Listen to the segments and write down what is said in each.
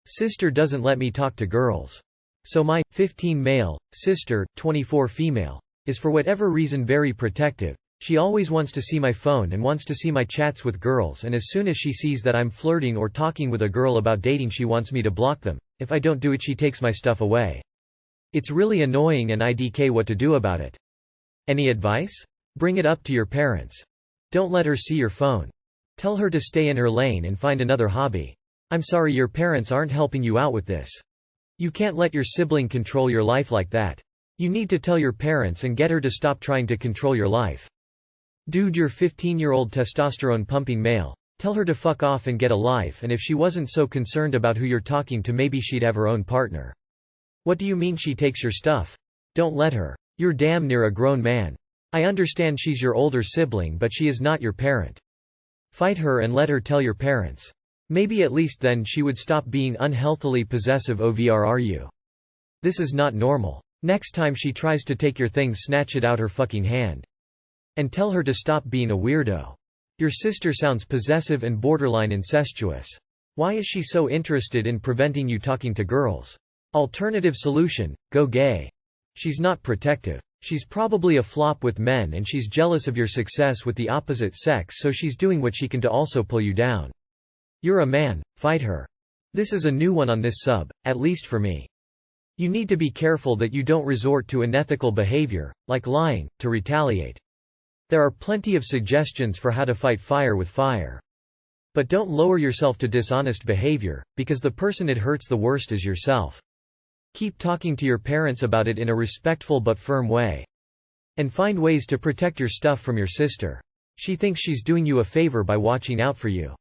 Sister doesn't let me talk to girls. So my 15 male sister, 24 female, is for whatever reason very protective. She always wants to see my phone and wants to see my chats with girls, and as soon as she sees that I'm flirting or talking with a girl about dating, she wants me to block them. If I don't do it, she takes my stuff away. It's really annoying and IDK what to do about it. Any advice? Bring it up to your parents. Don't let her see your phone. Tell her to stay in her lane and find another hobby. I'm sorry, your parents aren't helping you out with this. You can't let your sibling control your life like that. You need to tell your parents and get her to stop trying to control your life. Dude, you're 15-year-old testosterone-pumping male. Tell her to fuck off and get a life, and if she wasn't so concerned about who you're talking to, maybe she'd have her own partner. What do you mean she takes your stuff? Don't let her. You're damn near a grown man. I understand she's your older sibling, but she is not your parent. Fight her and let her tell your parents. Maybe at least then she would stop being unhealthily possessive over you. This is not normal. Next time she tries to take your things, snatch it out her fucking hand. And tell her to stop being a weirdo. Your sister sounds possessive and borderline incestuous. Why is she so interested in preventing you talking to girls? Alternative solution: go gay. She's not protective. She's probably a flop with men, and she's jealous of your success with the opposite sex, so she's doing what she can to also pull you down. You're a man, fight her. This is a new one on this sub, at least for me. You need to be careful that you don't resort to unethical behavior, like lying, to retaliate. There are plenty of suggestions for how to fight fire with fire. But don't lower yourself to dishonest behavior, because the person it hurts the worst is yourself. Keep talking to your parents about it in a respectful but firm way. And find ways to protect your stuff from your sister. She thinks she's doing you a favor by watching out for you.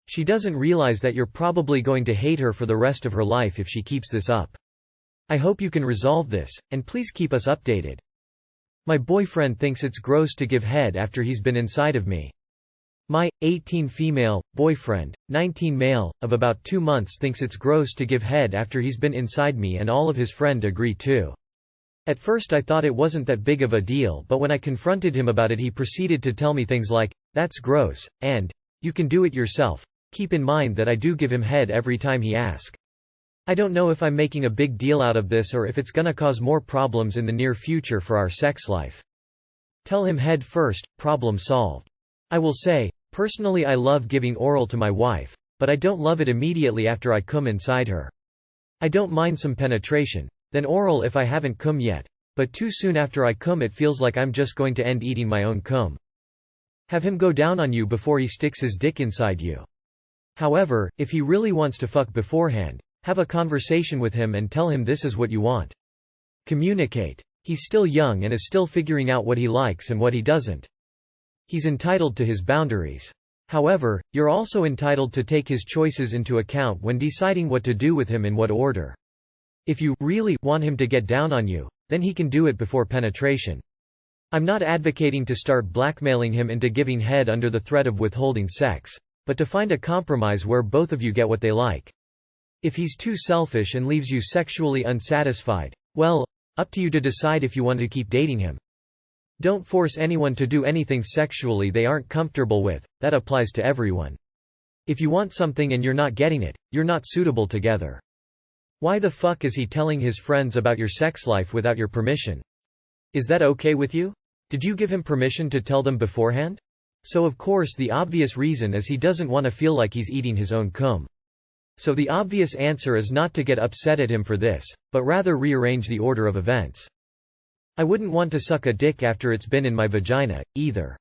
She doesn't realize that you're probably going to hate her for the rest of her life if she keeps this up. I hope you can resolve this, and please keep us updated. My boyfriend thinks it's gross to give head after he's been inside of me. My 18 female boyfriend, 19 male, of about 2 months thinks it's gross to give head after he's been inside me, and all of his friends agree too. At first I thought it wasn't that big of a deal, but when I confronted him about it, he proceeded to tell me things like, "That's gross," and "You can do it yourself." Keep in mind that I do give him head every time he asks. I don't know if I'm making a big deal out of this or if it's gonna cause more problems in the near future for our sex life. Tell him head first, problem solved. I will say, personally I love giving oral to my wife, but I don't love it immediately after I cum inside her. I don't mind some penetration, then oral if I haven't cum yet, but too soon after I cum it feels like I'm just going to end eating my own cum. Have him go down on you before he sticks his dick inside you. However, if he really wants to fuck beforehand, have a conversation with him and tell him this is what you want. Communicate. He's still young and is still figuring out what he likes and what he doesn't. He's entitled to his boundaries. However, you're also entitled to take his choices into account when deciding what to do with him in what order. If you really want him to get down on you, then he can do it before penetration. I'm not advocating to start blackmailing him into giving head under the threat of withholding sex, but to find a compromise where both of you get what they like. If he's too selfish and leaves you sexually unsatisfied, well, up to you to decide if you want to keep dating him. Don't force anyone to do anything sexually they aren't comfortable with, that applies to everyone. If you want something and you're not getting it, you're not suitable together. Why the fuck is he telling his friends about your sex life without your permission? Is that okay with you? Did you give him permission to tell them beforehand? So of course the obvious reason is he doesn't want to feel like he's eating his own cum. So the obvious answer is not to get upset at him for this, but rather rearrange the order of events. I wouldn't want to suck a dick after it's been in my vagina, either.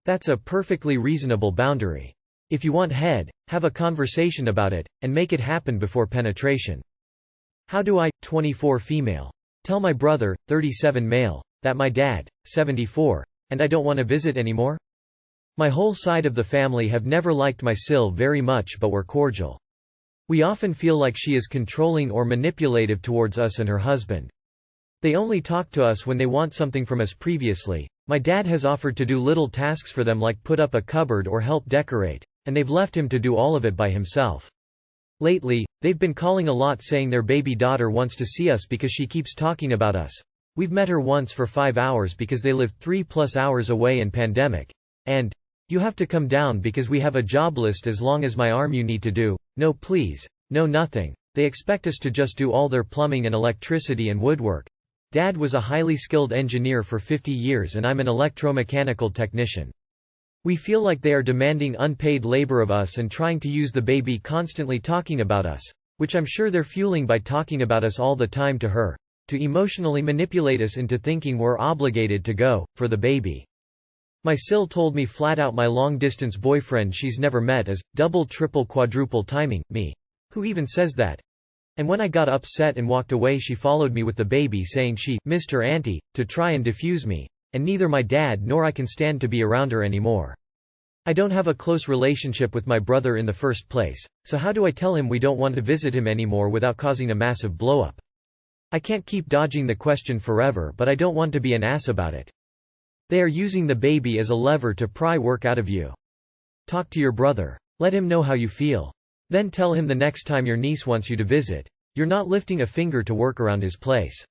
That's a perfectly reasonable boundary. If you want head, have a conversation about it, and make it happen before penetration. How do I, 24 female, tell my brother, 37 male, that my dad, 74, and I don't want to visit anymore? My whole side of the family have never liked my Sil very much, but were cordial. We often feel like she is controlling or manipulative towards us and her husband. They only talk to us when they want something from us. Previously, my dad has offered to do little tasks for them like put up a cupboard or help decorate, and they've left him to do all of it by himself. Lately, they've been calling a lot saying their baby daughter wants to see us because she keeps talking about us. We've met her once for 5 hours because they lived 3+ hours away in pandemic. And, "You have to come down because we have a job list as long as my arm you need to do." No please, No, nothing. They expect us to just do all their plumbing and electricity and woodwork. Dad was a highly skilled engineer for 50 years and I'm an electromechanical technician. We feel like they are demanding unpaid labor of us and trying to use the baby, constantly talking about us, which I'm sure they're fueling by talking about us all the time to her, to emotionally manipulate us into thinking we're obligated to go for the baby. My sil told me flat out my long-distance boyfriend she's never met is double, triple, quadruple timing me. Who even says that? And when I got upset and walked away, she followed me with the baby saying she missed her auntie, to try and defuse me, and neither my dad nor I can stand to be around her anymore. I don't have a close relationship with my brother in the first place, so how do I tell him we don't want to visit him anymore without causing a massive blow-up? I can't keep dodging the question forever, but I don't want to be an ass about it. They are using the baby as a lever to pry work out of you. Talk to your brother. Let him know how you feel. Then tell him the next time your niece wants you to visit, you're not lifting a finger to work around his place.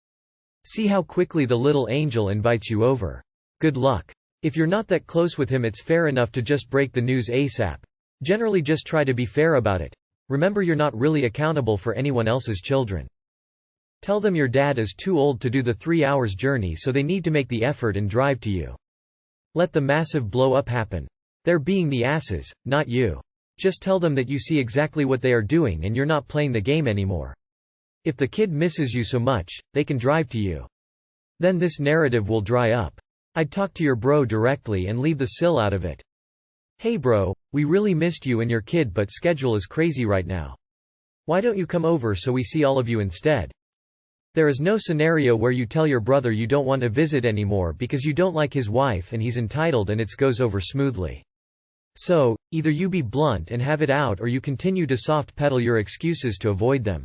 See how quickly the little angel invites you over. Good luck. If you're not that close with him, it's fair enough to just break the news ASAP. Generally just try to be fair about it. Remember, you're not really accountable for anyone else's children. Tell them your dad is too old to do the 3 hours journey, so they need to make the effort and drive to you. Let the massive blow up happen. They're being the asses, not you. Just tell them that you see exactly what they are doing and you're not playing the game anymore. If the kid misses you so much, they can drive to you. Then this narrative will dry up. I'd talk to your bro directly and leave the sil out of it. Hey bro, we really missed you and your kid, but schedule is crazy right now. Why don't you come over so we see all of you instead? There is no scenario where you tell your brother you don't want to visit anymore because you don't like his wife and he's entitled and it goes over smoothly. So, either you be blunt and have it out or you continue to soft pedal your excuses to avoid them.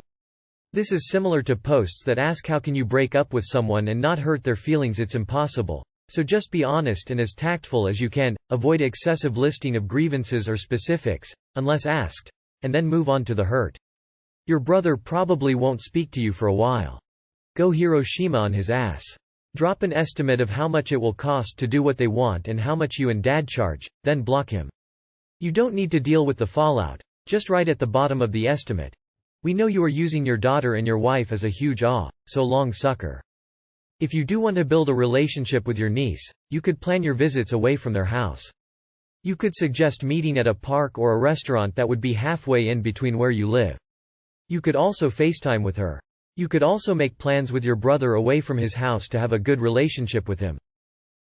This is similar to posts that ask how can you break up with someone and not hurt their feelings. It's impossible. So just be honest and as tactful as you can, avoid excessive listing of grievances or specifics, unless asked, and then move on to the hurt. Your brother probably won't speak to you for a while. Go Hiroshima on his ass. Drop an estimate of how much it will cost to do what they want and how much you and dad charge, then block him. You don't need to deal with the fallout, just write at the bottom of the estimate. We know you are using your daughter and your wife as a huge so long sucker. If you do want to build a relationship with your niece, you could plan your visits away from their house. You could suggest meeting at a park or a restaurant that would be halfway in between where you live. You could also FaceTime with her. You could also make plans with your brother away from his house to have a good relationship with him.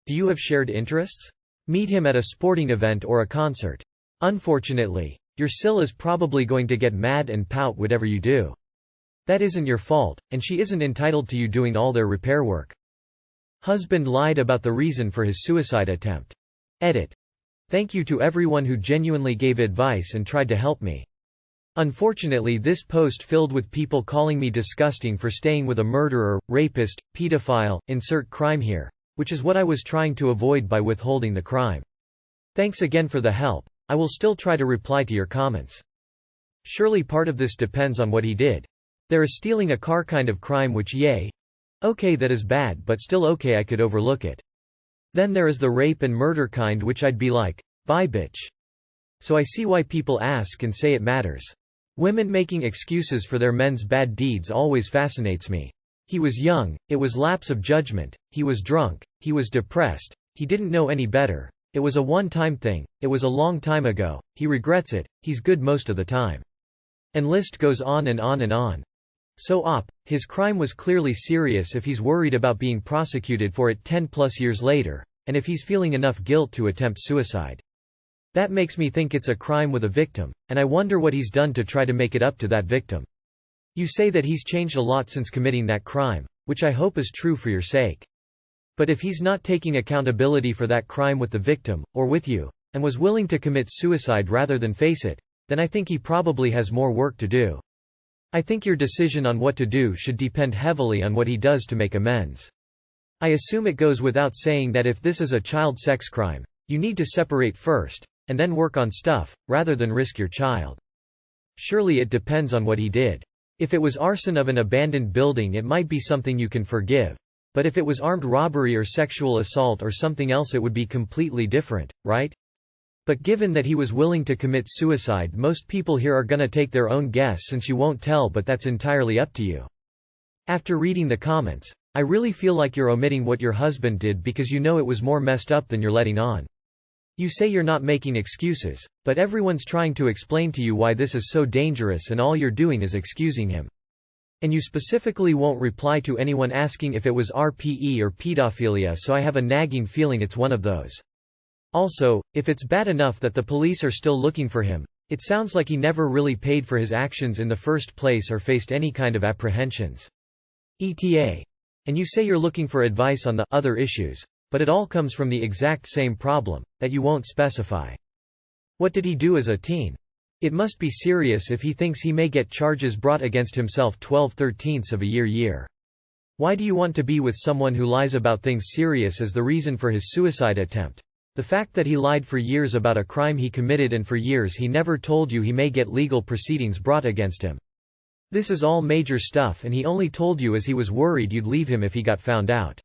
Do you have shared interests? Meet him at a sporting event or a concert. Unfortunately, your sil is probably going to get mad and pout whatever you do. That isn't your fault, and she isn't entitled to you doing all their repair work. Husband lied about the reason for his suicide attempt. Edit. Thank you to everyone who genuinely gave advice and tried to help me. Unfortunately, this post filled with people calling me disgusting for staying with a murderer, rapist, pedophile, insert crime here, which is what I was trying to avoid by withholding the crime. Thanks again for the help. I will still try to reply to your comments. Surely part of this depends on what he did. There is stealing a car kind of crime which okay, that is bad, but still okay, I could overlook it. Then there is the rape and murder kind which I'd be like, bye bitch. So I see why people ask and say it matters. Women making excuses for their men's bad deeds always fascinates me. He was young, it was lapse of judgment, he was drunk, he was depressed, he didn't know any better, it was a one-time thing, it was a long time ago, he regrets it, he's good most of the time. And list goes on and on and on. So his crime was clearly serious if he's worried about being prosecuted for it 10+ years later, and if he's feeling enough guilt to attempt suicide. That makes me think it's a crime with a victim, and I wonder what he's done to try to make it up to that victim. You say that he's changed a lot since committing that crime, which I hope is true for your sake. But if he's not taking accountability for that crime with the victim, or with you, and was willing to commit suicide rather than face it, then I think he probably has more work to do. I think your decision on what to do should depend heavily on what he does to make amends. I assume it goes without saying that if this is a child sex crime, you need to separate first, and then work on stuff, rather than risk your child. Surely it depends on what he did. If it was arson of an abandoned building, it might be something you can forgive. But if it was armed robbery or sexual assault or something else, it would be completely different, right? But given that he was willing to commit suicide, most people here are gonna take their own guess since you won't tell, but that's entirely up to you." After reading the comments, "I really feel like you're omitting what your husband did because you know it was more messed up than you're letting on. You say you're not making excuses, but everyone's trying to explain to you why this is so dangerous and all you're doing is excusing him. And you specifically won't reply to anyone asking if it was RPE or pedophilia, so I have a nagging feeling it's one of those. Also, if it's bad enough that the police are still looking for him, it sounds like he never really paid for his actions in the first place or faced any kind of apprehensions. ETA. And you say you're looking for advice on the other issues, but it all comes from the exact same problem, that you won't specify. What did he do as a teen? It must be serious if he thinks he may get charges brought against himself 12/13 of a year. Why do you want to be with someone who lies about things serious as the reason for his suicide attempt? The fact that he lied for years about a crime he committed and for years he never told you he may get legal proceedings brought against him. This is all major stuff, and he only told you as he was worried you'd leave him if he got found out.